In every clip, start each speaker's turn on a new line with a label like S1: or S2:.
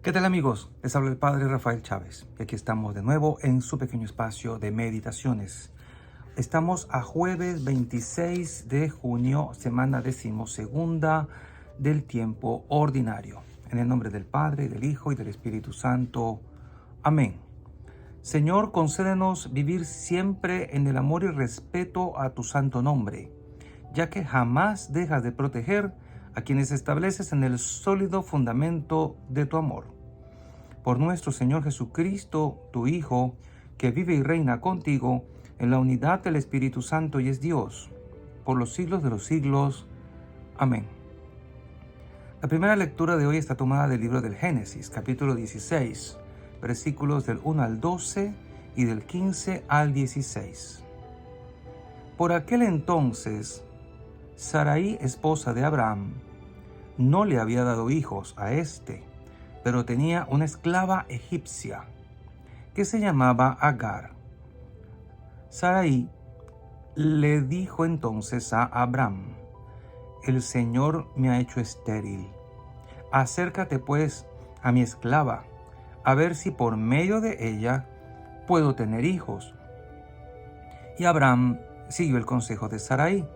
S1: ¿Qué tal, amigos? Les habla el Padre Rafael Chávez y aquí estamos de nuevo en su pequeño espacio de meditaciones. Estamos a jueves 26 de junio, semana 12ª del tiempo ordinario. En el nombre del Padre, del Hijo y del Espíritu Santo. Amén. Señor, concédenos vivir siempre en el amor y respeto a tu santo nombre, ya que jamás dejas de proteger a quienes estableces en el sólido fundamento de tu amor. Por nuestro Señor Jesucristo, tu Hijo, que vive y reina contigo en la unidad del Espíritu Santo y es Dios, por los siglos de los siglos. Amén. La primera lectura de hoy está tomada del libro del Génesis, capítulo 16, versículos del 1 al 12 y del 15 al 16. Por aquel entonces, Sarai, esposa de Abraham, no le había dado hijos a éste, pero tenía una esclava egipcia que se llamaba Agar. Sarai le dijo entonces a Abraham: el Señor me ha hecho estéril. Acércate pues a mi esclava, a ver si por medio de ella puedo tener hijos. Y Abraham siguió el consejo de Sarai.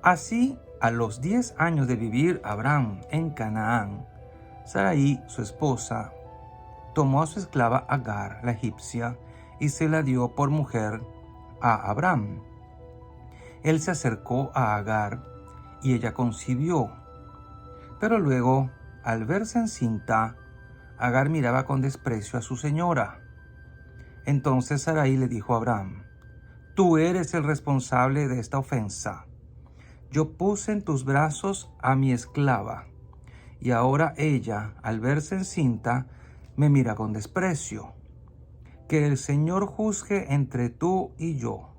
S1: Así, a los 10 años de vivir Abraham en Canaán, Sarai, su esposa, tomó a su esclava Agar, la egipcia, y se la dio por mujer a Abraham. Él se acercó a Agar y ella concibió. Pero luego, al verse encinta, Agar miraba con desprecio a su señora. Entonces Sarai le dijo a Abraham: tú eres el responsable de esta ofensa. Yo puse en tus brazos a mi esclava, y ahora ella, al verse encinta, me mira con desprecio. Que el Señor juzgue entre tú y yo.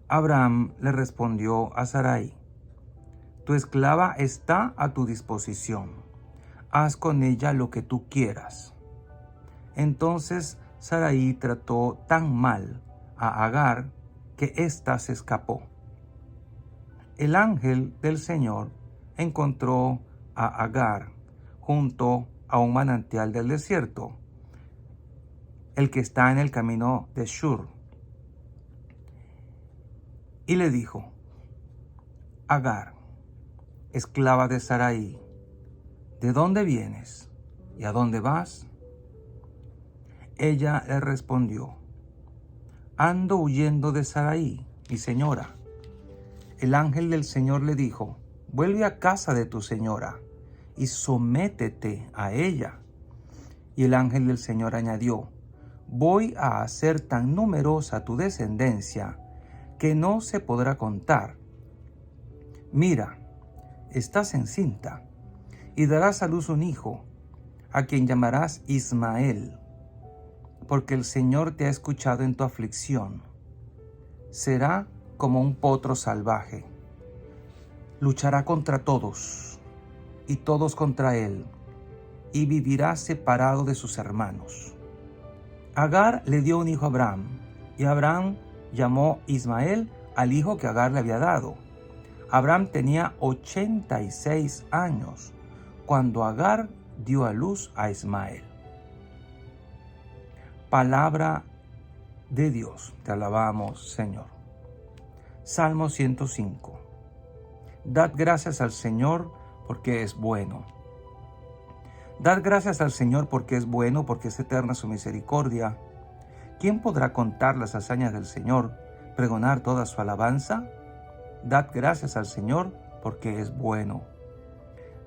S1: Abraham le respondió a Sarai: tu esclava está a tu disposición. Haz con ella lo que tú quieras. Entonces Sarai trató tan mal a Agar que ésta se escapó. El ángel del Señor encontró a Agar junto a un manantial del desierto, el que está en el camino de Shur, y le dijo: Agar, esclava de Sarai, ¿de dónde vienes y a dónde vas? Ella le respondió: ando huyendo de Sarai, mi señora. El ángel del Señor le dijo: vuelve a casa de tu señora y sométete a ella. Y el ángel del Señor añadió: voy a hacer tan numerosa tu descendencia que no se podrá contar. Mira, estás encinta y darás a luz un hijo, a quien llamarás Ismael, porque el Señor te ha escuchado en tu aflicción. Será como un potro salvaje. Luchará contra todos, y todos contra él, y vivirá separado de sus hermanos. Agar le dio un hijo a Abraham, y Abraham llamó Ismael al hijo que Agar le había dado. Abraham tenía 86 años cuando Agar dio a luz a Ismael. Palabra de Dios, te alabamos, Señor. Salmo 105. Dad gracias al Señor porque es bueno. Dad gracias al Señor porque es bueno, porque es eterna su misericordia. ¿Quién podrá contar las hazañas del Señor, pregonar toda su alabanza? Dad gracias al Señor porque es bueno.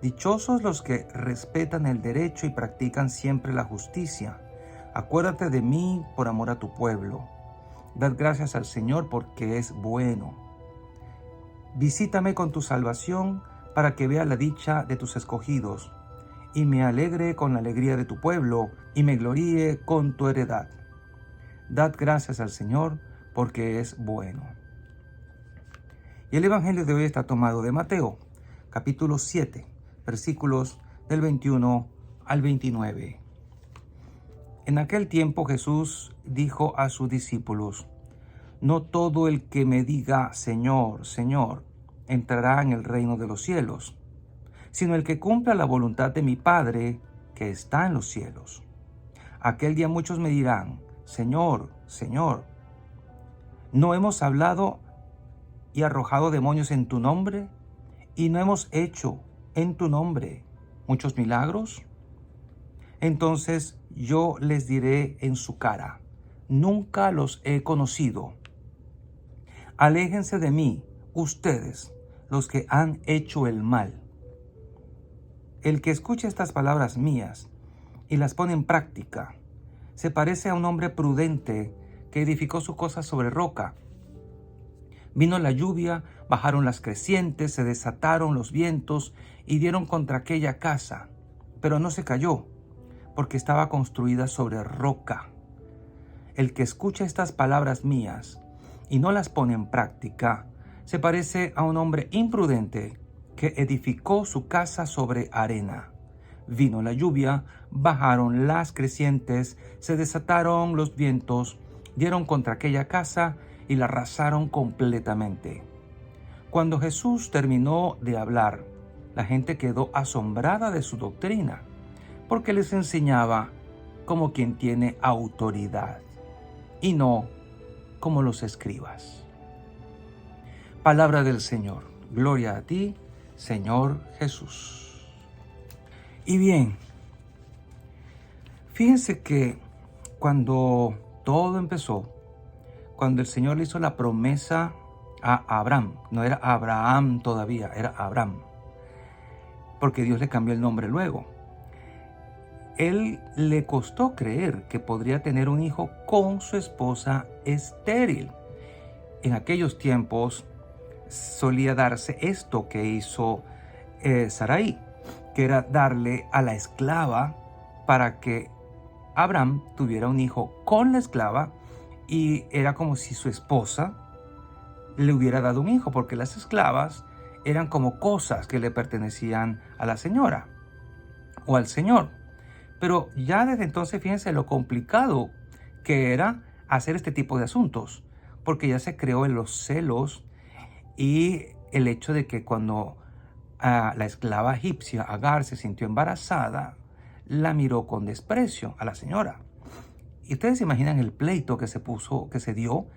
S1: Dichosos los que respetan el derecho y practican siempre la justicia. Acuérdate de mí por amor a tu pueblo. Dad gracias al Señor porque es bueno. Visítame con tu salvación para que vea la dicha de tus escogidos, y me alegre con la alegría de tu pueblo, y me gloríe con tu heredad. Dad gracias al Señor porque es bueno. Y el Evangelio de hoy está tomado de Mateo, capítulo 7, versículos del 21 al 29. En aquel tiempo Jesús dijo a sus discípulos: no todo el que me diga Señor, Señor, entrará en el reino de los cielos, sino el que cumpla la voluntad de mi Padre que está en los cielos. Aquel día muchos me dirán, Señor, Señor, ¿no hemos hablado y arrojado demonios en tu nombre? ¿Y no hemos hecho en tu nombre muchos milagros? Entonces yo les diré en su cara, nunca los he conocido. Aléjense de mí, ustedes, los que han hecho el mal. El que escuche estas palabras mías y las pone en práctica, se parece a un hombre prudente que edificó su casa sobre roca. Vino la lluvia, bajaron las crecientes, se desataron los vientos y dieron contra aquella casa, pero no se cayó, porque estaba construida sobre roca. El que escucha estas palabras mías y no las pone en práctica, se parece a un hombre imprudente que edificó su casa sobre arena. Vino la lluvia, bajaron las crecientes, se desataron los vientos, dieron contra aquella casa y la arrasaron completamente. Cuando Jesús terminó de hablar, la gente quedó asombrada de su doctrina, porque les enseñaba como quien tiene autoridad y no como los escribas. Palabra del Señor. Gloria a ti, Señor Jesús. Y bien, fíjense que cuando todo empezó, cuando el Señor le hizo la promesa a Abraham, no era Abraham todavía, era Abraham, porque Dios le cambió el nombre luego. Él le costó creer que podría tener un hijo con su esposa estéril. En aquellos tiempos solía darse esto que hizo Sarai, que era darle a la esclava para que Abraham tuviera un hijo con la esclava, y era como si su esposa le hubiera dado un hijo, porque las esclavas eran como cosas que le pertenecían a la señora o al señor. Pero ya desde entonces fíjense lo complicado que era hacer este tipo de asuntos, porque ya se creó en los celos y el hecho de que cuando la esclava egipcia Agar se sintió embarazada, la miró con desprecio a la señora. Y ustedes se imaginan el pleito que se dio.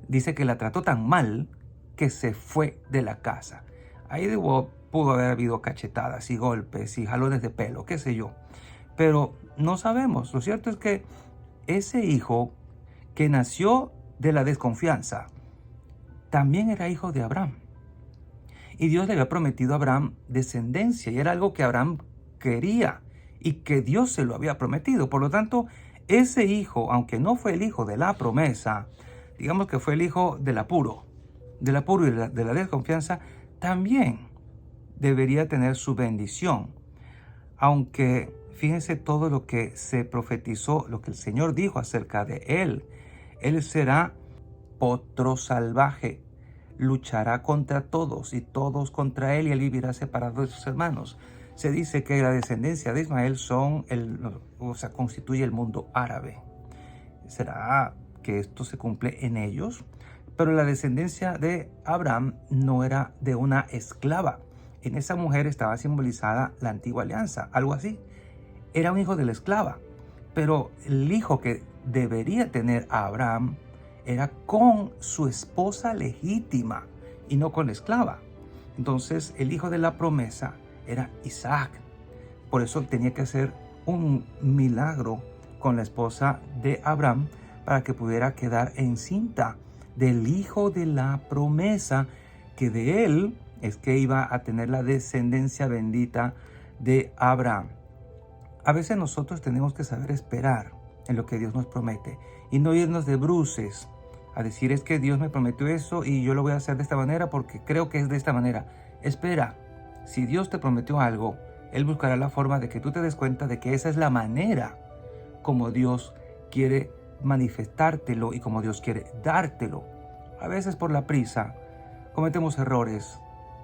S1: Dice que la trató tan mal que se fue de la casa. Ahí pudo haber habido cachetadas y golpes y jalones de pelo, qué sé yo. Pero no sabemos. Lo cierto es que ese hijo que nació de la desconfianza también era hijo de Abraham. Y Dios le había prometido a Abraham descendencia, y era algo que Abraham quería y que Dios se lo había prometido. Por lo tanto, ese hijo, aunque no fue el hijo de la promesa, digamos que fue el hijo del apuro y de la desconfianza, también debería tener su bendición. Aunque fíjense todo lo que se profetizó, lo que el Señor dijo acerca de él. Él será potro salvaje, luchará contra todos y todos contra él, y él vivirá separado de sus hermanos. Se dice que la descendencia de Ismael constituye el mundo árabe. ¿Será que esto se cumple en ellos? Pero la descendencia de Abraham no era de una esclava. En esa mujer estaba simbolizada la antigua alianza, algo así. Era un hijo de la esclava, pero el hijo que debería tener a Abraham era con su esposa legítima y no con la esclava. Entonces el hijo de la promesa era Isaac. Por eso tenía que hacer un milagro con la esposa de Abraham para que pudiera quedar encinta del hijo de la promesa, que de él es que iba a tener la descendencia bendita de Abraham. A veces nosotros tenemos que saber esperar en lo que Dios nos promete y no irnos de bruces a decir, es que Dios me prometió eso y yo lo voy a hacer de esta manera porque creo que es de esta manera. Espera, si Dios te prometió algo, Él buscará la forma de que tú te des cuenta de que esa es la manera como Dios quiere manifestártelo y como Dios quiere dártelo. A veces por la prisa cometemos errores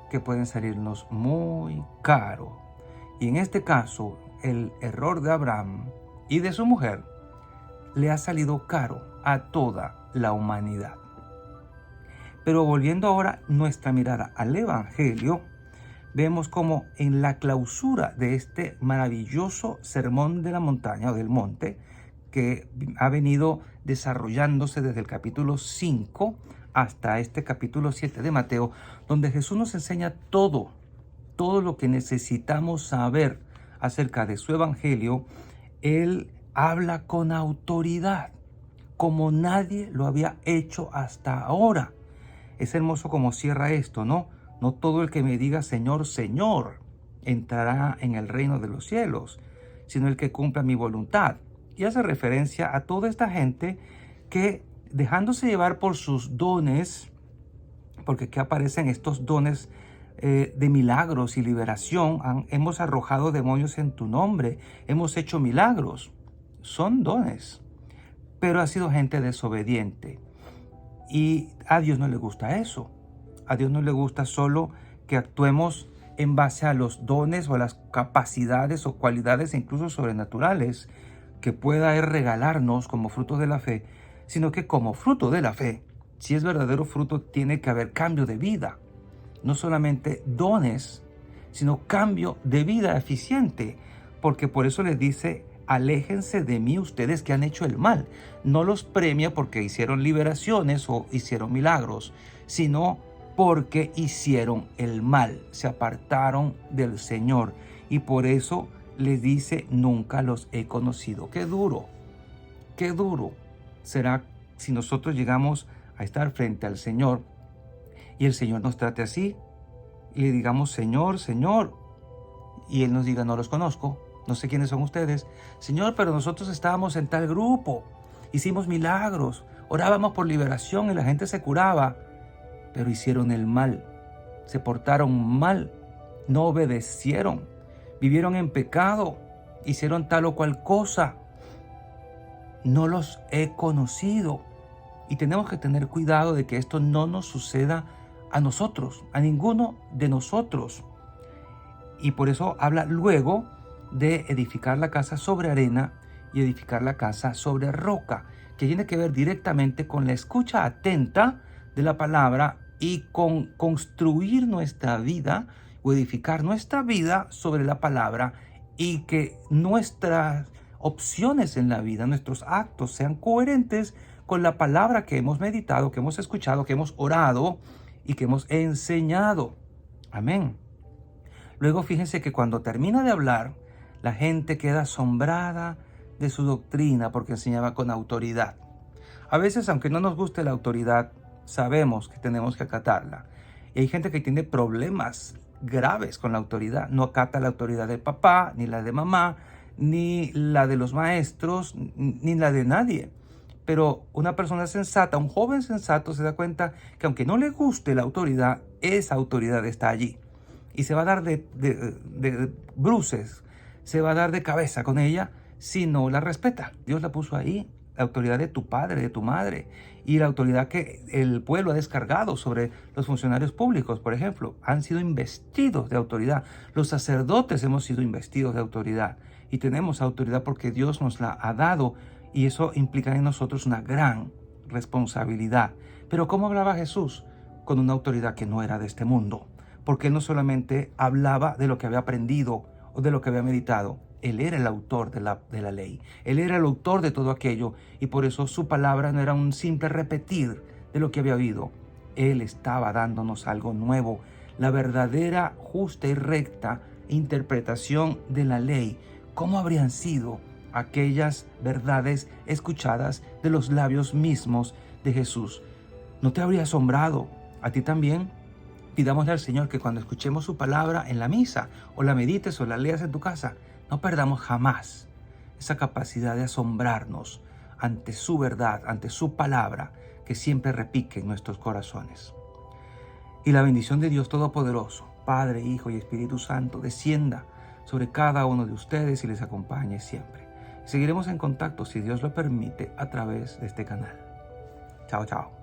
S1: que pueden salirnos muy caro. Y en este caso, el error de Abraham y de su mujer le ha salido caro a toda la humanidad. Pero volviendo ahora nuestra mirada al Evangelio, vemos como en la clausura de este maravilloso sermón de la montaña o del monte, que ha venido desarrollándose desde el capítulo 5 hasta este capítulo 7 de Mateo, donde Jesús nos enseña todo lo que necesitamos saber acerca de su evangelio. Él habla con autoridad, como nadie lo había hecho hasta ahora. Es hermoso como cierra esto, ¿no? No todo el que me diga Señor, Señor, entrará en el reino de los cielos, sino el que cumpla mi voluntad. Y hace referencia a toda esta gente que, dejándose llevar por sus dones, porque aquí aparecen estos dones de milagros y liberación, hemos arrojado demonios en tu nombre, hemos hecho milagros. Son dones, pero ha sido gente desobediente. Y a Dios no le gusta eso. A Dios no le gusta solo que actuemos en base a los dones o a las capacidades o cualidades incluso sobrenaturales que pueda Él regalarnos como fruto de la fe, sino que como fruto de la fe, si es verdadero fruto, tiene que haber cambio de vida. No solamente dones, sino cambio de vida eficiente. Porque por eso les dice, aléjense de mí ustedes que han hecho el mal. No los premia porque hicieron liberaciones o hicieron milagros, sino porque hicieron el mal, se apartaron del Señor. Y por eso les dice, nunca los he conocido. Qué duro será si nosotros llegamos a estar frente al Señor y el Señor nos trate así y le digamos, Señor, Señor, y Él nos diga, no los conozco, no sé quiénes son ustedes. Señor, pero nosotros estábamos en tal grupo, hicimos milagros, orábamos por liberación y la gente se curaba, pero hicieron el mal, se portaron mal, no obedecieron, vivieron en pecado, hicieron tal o cual cosa. No los he conocido. Y tenemos que tener cuidado de que esto no nos suceda a nosotros, a ninguno de nosotros. Y por eso habla luego de edificar la casa sobre arena y edificar la casa sobre roca, que tiene que ver directamente con la escucha atenta de la palabra y con construir nuestra vida o edificar nuestra vida sobre la palabra, y que nuestras opciones en la vida, nuestros actos sean coherentes con la palabra que hemos meditado, que hemos escuchado, que hemos orado y que hemos enseñado. Amén. Luego fíjense que cuando termina de hablar, la gente queda asombrada de su doctrina porque enseñaba con autoridad. A veces, aunque no nos guste la autoridad, sabemos que tenemos que acatarla. Y hay gente que tiene problemas graves con la autoridad. No acata la autoridad de papá, ni la de mamá, ni la de los maestros, ni la de nadie. Pero una persona sensata, un joven sensato, se da cuenta que aunque no le guste la autoridad, esa autoridad está allí. Y se va a dar de bruces, se va a dar de cabeza con ella si no la respeta. Dios la puso ahí, la autoridad de tu padre, de tu madre, y la autoridad que el pueblo ha descargado sobre los funcionarios públicos, por ejemplo, han sido investidos de autoridad. Los sacerdotes hemos sido investidos de autoridad y tenemos autoridad porque Dios nos la ha dado, y eso implica en nosotros una gran responsabilidad. Pero ¿cómo hablaba Jesús? Con una autoridad que no era de este mundo, porque Él no solamente hablaba de lo que había aprendido o de lo que había meditado. Él era el autor de la ley. Él era el autor de todo aquello, y por eso su palabra no era un simple repetir de lo que había oído. Él estaba dándonos algo nuevo, la verdadera, justa y recta interpretación de la ley. ¿Cómo habrían sido aquellas verdades escuchadas de los labios mismos de Jesús? ¿No te habría asombrado a ti también? Pidámosle al Señor que cuando escuchemos su palabra en la misa, o la medites o la leas en tu casa, no perdamos jamás esa capacidad de asombrarnos ante su verdad, ante su palabra, que siempre repique en nuestros corazones. Y la bendición de Dios Todopoderoso, Padre, Hijo y Espíritu Santo, descienda sobre cada uno de ustedes y les acompañe siempre. Seguiremos en contacto, si Dios lo permite, a través de este canal. Chao, chao.